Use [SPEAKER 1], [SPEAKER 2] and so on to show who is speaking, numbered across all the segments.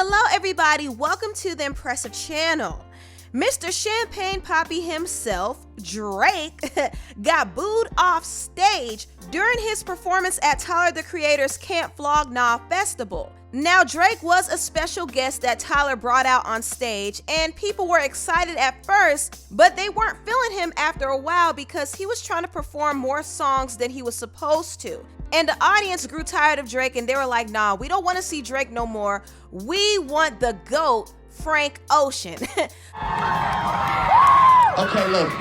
[SPEAKER 1] Hello everybody, welcome to the Empressive channel. Mr. Champagne Poppy himself, Drake, got booed off stage during his performance at Todd The Creator's Camp Flog Gnaw Festival. Now, Drake was a special guest that Tyler brought out on stage, and people were excited at first, but they weren't feeling him after a while because he was trying to perform more songs than he was supposed to. And the audience grew tired of Drake, and they were like, nah, we don't want to see Drake no more. We want the GOAT, Frank Ocean.
[SPEAKER 2] Okay, look,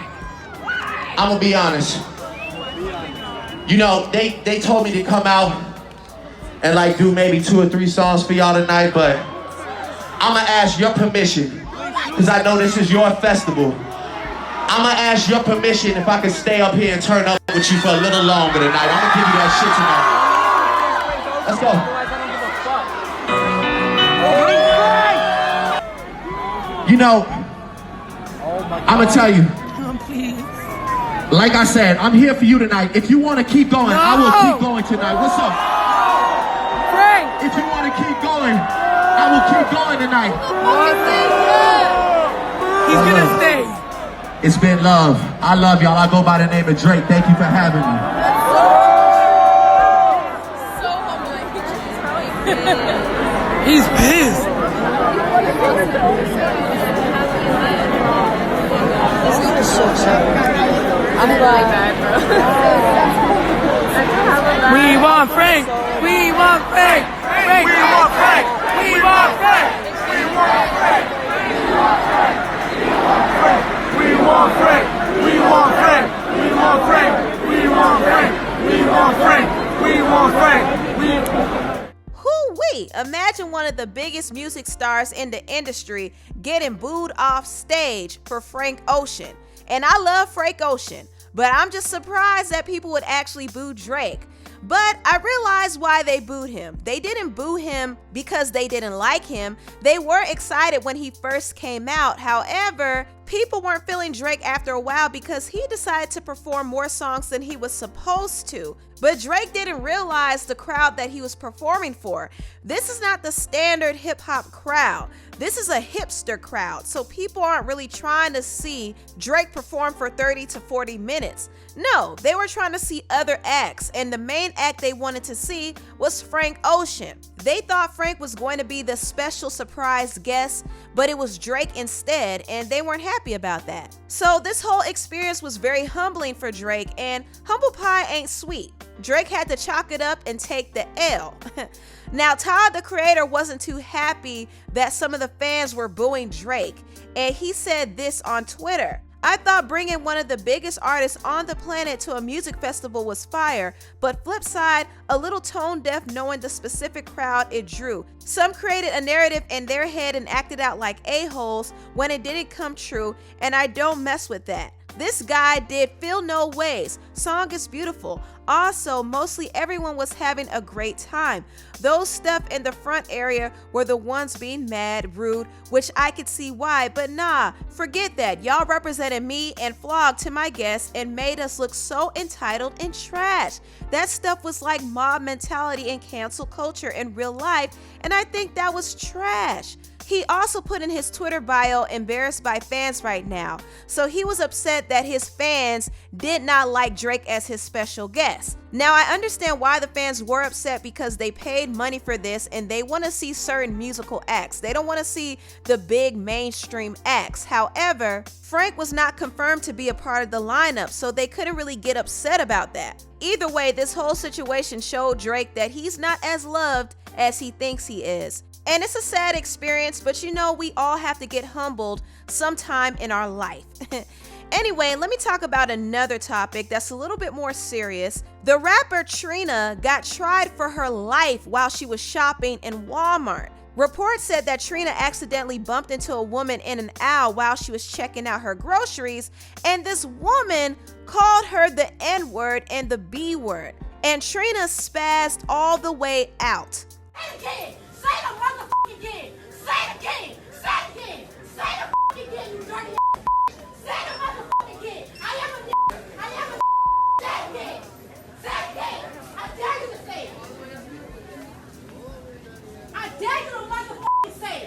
[SPEAKER 2] I'm gonna be honest. You know, they told me to come out and like do maybe 2 or 3 songs for y'all tonight, but I'm gonna ask your permission, because I know this is your festival. I'm gonna ask your permission if I can stay up here and turn up with you for a little longer tonight. I'm gonna give you that shit tonight. Let's go. You know, I'm gonna tell you, like I said, I'm here for you tonight. If you wanna keep going, I will keep going tonight. What's up? Frank! If you wanna keep going, I will keep going tonight.
[SPEAKER 3] He's gonna stay.
[SPEAKER 2] It's been love. I love y'all. I go by the name of Drake. Thank you for having me.
[SPEAKER 3] So humbling. He's pissed. I'm like that, bro. We want Frank. We want Frank. Frank. We want Frank. We want Frank. We want Frank. We want Frank. We want Frank. We want Frank. We want Frank. We want Frank. We want Frank. We want Frank.
[SPEAKER 1] Hoo-wee! Imagine one of the biggest music stars in the industry getting booed off stage for Frank Ocean. And I love Frank Ocean, but I'm just surprised that people would actually boo Drake. But I realized why they booed him. They didn't boo him because they didn't like him. They were excited when he first came out. However, people weren't feeling Drake after a while because he decided to perform more songs than he was supposed to. But Drake didn't realize the crowd that he was performing for. This is not the standard hip-hop crowd. This is a hipster crowd, so people aren't really trying to see Drake perform for 30 to 40 minutes. No, they were trying to see other acts, and the main act they wanted to see was Frank Ocean. They thought Frank was going to be the special surprise guest, but it was Drake instead, and they weren't happy about that. So this whole experience was very humbling for Drake, and humble pie ain't sweet. Drake had to chalk it up and take the L. Now, Todd The Creator wasn't too happy that some of the fans were booing Drake, and he said this on Twitter. I thought bringing one of the biggest artists on the planet to a music festival was fire, but flip side, a little tone deaf knowing the specific crowd it drew. Some created a narrative in their head and acted out like a-holes when it didn't come true, and I don't mess with that. This guy did Feel No Ways. Song is beautiful. Also, mostly everyone was having a great time. Those stuff in the front area were the ones being mad, rude, which I could see why, but nah, forget that. Y'all represented me and Flog to my guests and made us look so entitled and trash. That stuff was like mob mentality and cancel culture in real life, and I think that was trash. He also put in his Twitter bio, embarrassed by fans right now. So he was upset that his fans did not like Drake as his special guest. Now, I understand why the fans were upset because they paid money for this and they want to see certain musical acts. They don't want to see the big mainstream acts. However, Frank was not confirmed to be a part of the lineup, so they couldn't really get upset about that. Either way, this whole situation showed Drake that he's not as loved as he thinks he is. And it's a sad experience, but you know, we all have to get humbled sometime in our life. Anyway, let me talk about another topic that's a little bit more serious. The rapper Trina got tried for her life while she was shopping in Walmart. Reports said that Trina accidentally bumped into a woman in an aisle while she was checking out her groceries, and this woman called her the N-word and the B-word. And Trina spazzed all the way out.
[SPEAKER 4] Say the motherfucking again! Say it again! Say it again! Say the fucking again, you dirty ass! Say the motherfucking again! I am a nigga! I am a say it again! Say it again! I dare you to say it! I dare you to motherfucking say it!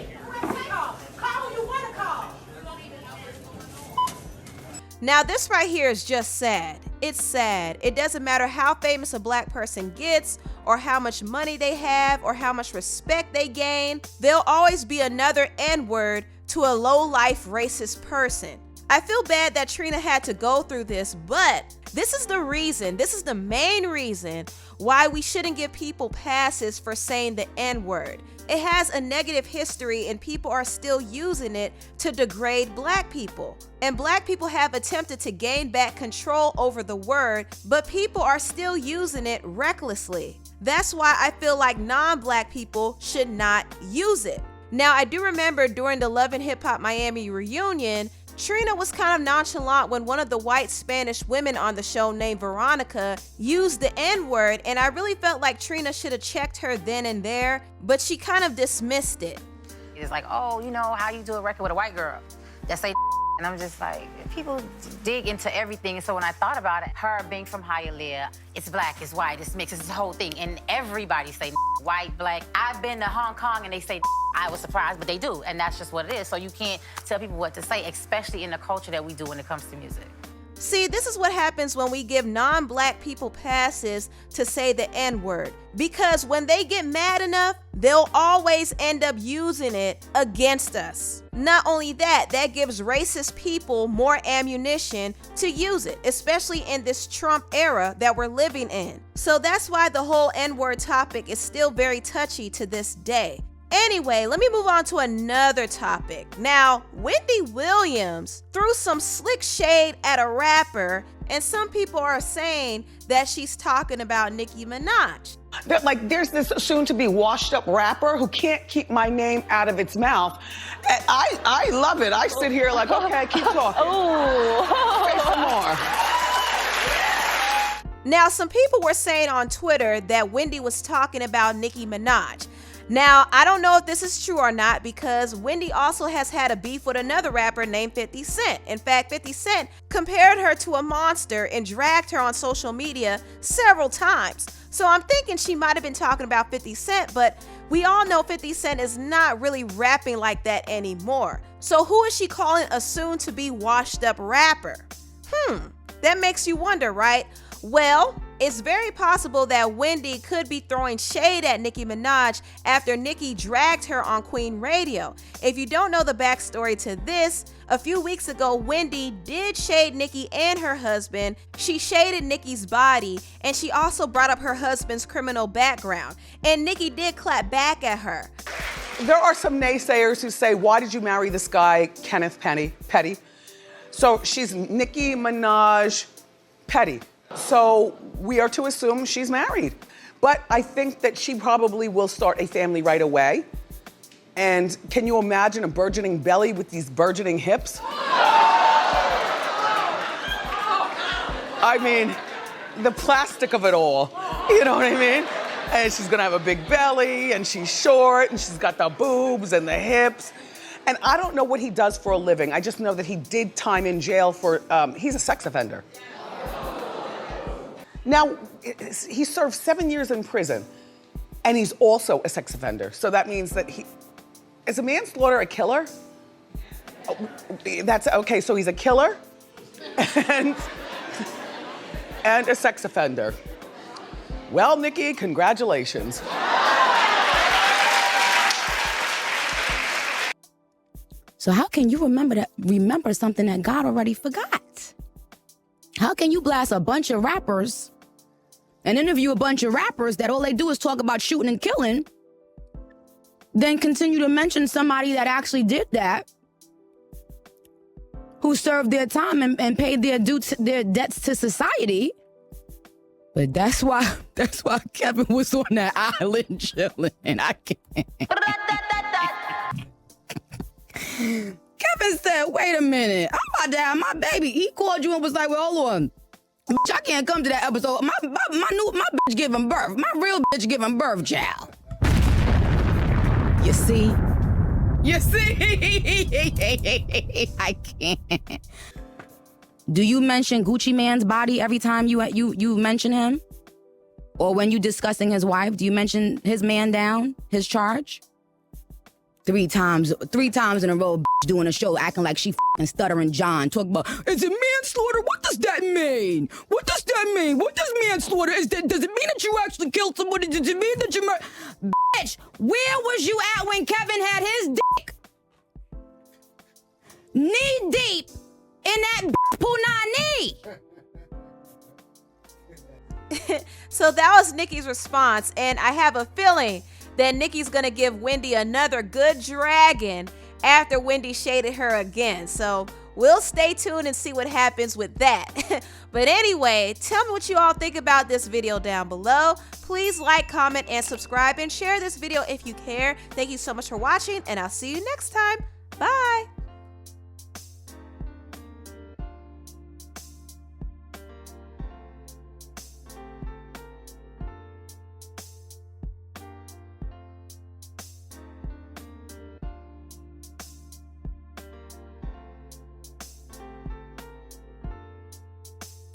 [SPEAKER 1] Now, this right here is just sad. It's sad. It doesn't matter how famous a black person gets, or how much money they have, or how much respect they gain. There'll always be another N-word to a low-life racist person. I feel bad that Trina had to go through this, but this is the main reason why we shouldn't give people passes for saying the N-word. It has a negative history and people are still using it to degrade black people. And black people have attempted to gain back control over the word, but people are still using it recklessly. That's why I feel like non-black people should not use it. Now, I do remember during the Love and Hip Hop Miami reunion, Trina was kind of nonchalant when one of the white Spanish women on the show named Veronica used the N-word, and I really felt like Trina should have checked her then and there, but she kind of dismissed it.
[SPEAKER 5] It's like, oh, you know, how you do a record with a white girl that say and I'm just like, people dig into everything. And so when I thought about it, her being from Hialeah, it's black, it's white, it's mixed, it's this whole thing. And everybody say white, black. I've been to Hong Kong and they say I was surprised, but they do. And that's just what it is. So you can't tell people what to say, especially in the culture that we do when it comes to music.
[SPEAKER 1] See, this is what happens when we give non-black people passes to say the N-word. Because when they get mad enough, they'll always end up using it against us. Not only that, that gives racist people more ammunition to use it, especially in this Trump era that we're living in. So that's why the whole N-word topic is still very touchy to this day. Anyway, let me move on to another topic. Now, Wendy Williams threw some slick shade at a rapper, and some people are saying that she's talking about Nicki Minaj.
[SPEAKER 6] There's this soon-to-be washed-up rapper who can't keep my name out of its mouth. And I love it. I sit here like, okay, keep talking. Say some more.
[SPEAKER 1] Now, some people were saying on Twitter that Wendy was talking about Nicki Minaj. Now, I don't know if this is true or not because Wendy also has had a beef with another rapper named 50 Cent. In fact, 50 Cent compared her to a monster and dragged her on social media several times. So I'm thinking she might have been talking about 50 Cent, but we all know 50 Cent is not really rapping like that anymore. So who is she calling a soon-to-be washed-up rapper? That makes you wonder, right? Well, it's very possible that Wendy could be throwing shade at Nicki Minaj after Nicki dragged her on Queen Radio. If you don't know the backstory to this, a few weeks ago, Wendy did shade Nicki and her husband. She shaded Nicki's body, and she also brought up her husband's criminal background. And Nicki did clap back at her.
[SPEAKER 6] There are some naysayers who say, why did you marry this guy, Kenneth Petty? So she's Nicki Minaj Petty. So we are to assume she's married. But I think that she probably will start a family right away. And can you imagine a burgeoning belly with these burgeoning hips? I mean, the plastic of it all, you know what I mean? And she's gonna have a big belly, and she's short, and she's got the boobs and the hips. And I don't know what he does for a living. I just know that he did time in jail for, he's a sex offender. Now, he served 7 years in prison, and he's also a sex offender. So that means that is a manslaughter a killer? Oh, that's, okay, so he's a killer and a sex offender. Well, Nicki, congratulations.
[SPEAKER 7] So how can you remember something that God already forgot? How can you blast a bunch of rappers and interview a bunch of rappers that all they do is talk about shooting and killing, then continue to mention somebody that actually did that, who served their time and paid their debts to society? But that's why Kevin was on that island chilling, and I can't. Kevin said, wait a minute, I'm about to have my baby. He called you and was like, well, hold on. Bitch, I can't come to that episode. My bitch giving birth. My real bitch giving birth, child. You see? I can't. Do you mention Gucci Man's body every time you mention him? Or when you discussing his wife, do you mention his man down, his charge? Three times in a row, doing a show, acting like she fucking stuttering John. Talk about, is it manslaughter? What does that mean? What does that mean? What does manslaughter? Does it mean that you actually killed somebody? Does it mean that you Bitch, where was you at when Kevin had his dick knee deep in that punani?
[SPEAKER 1] So that was Nicki's response, and I have a feeling that Nicki's gonna give Wendy another good dragging after Wendy shaded her again. So we'll stay tuned and see what happens with that. But anyway, tell me what you all think about this video down below. Please like, comment, and subscribe, and share this video if you care. Thank you so much for watching, and I'll see you next time. Bye.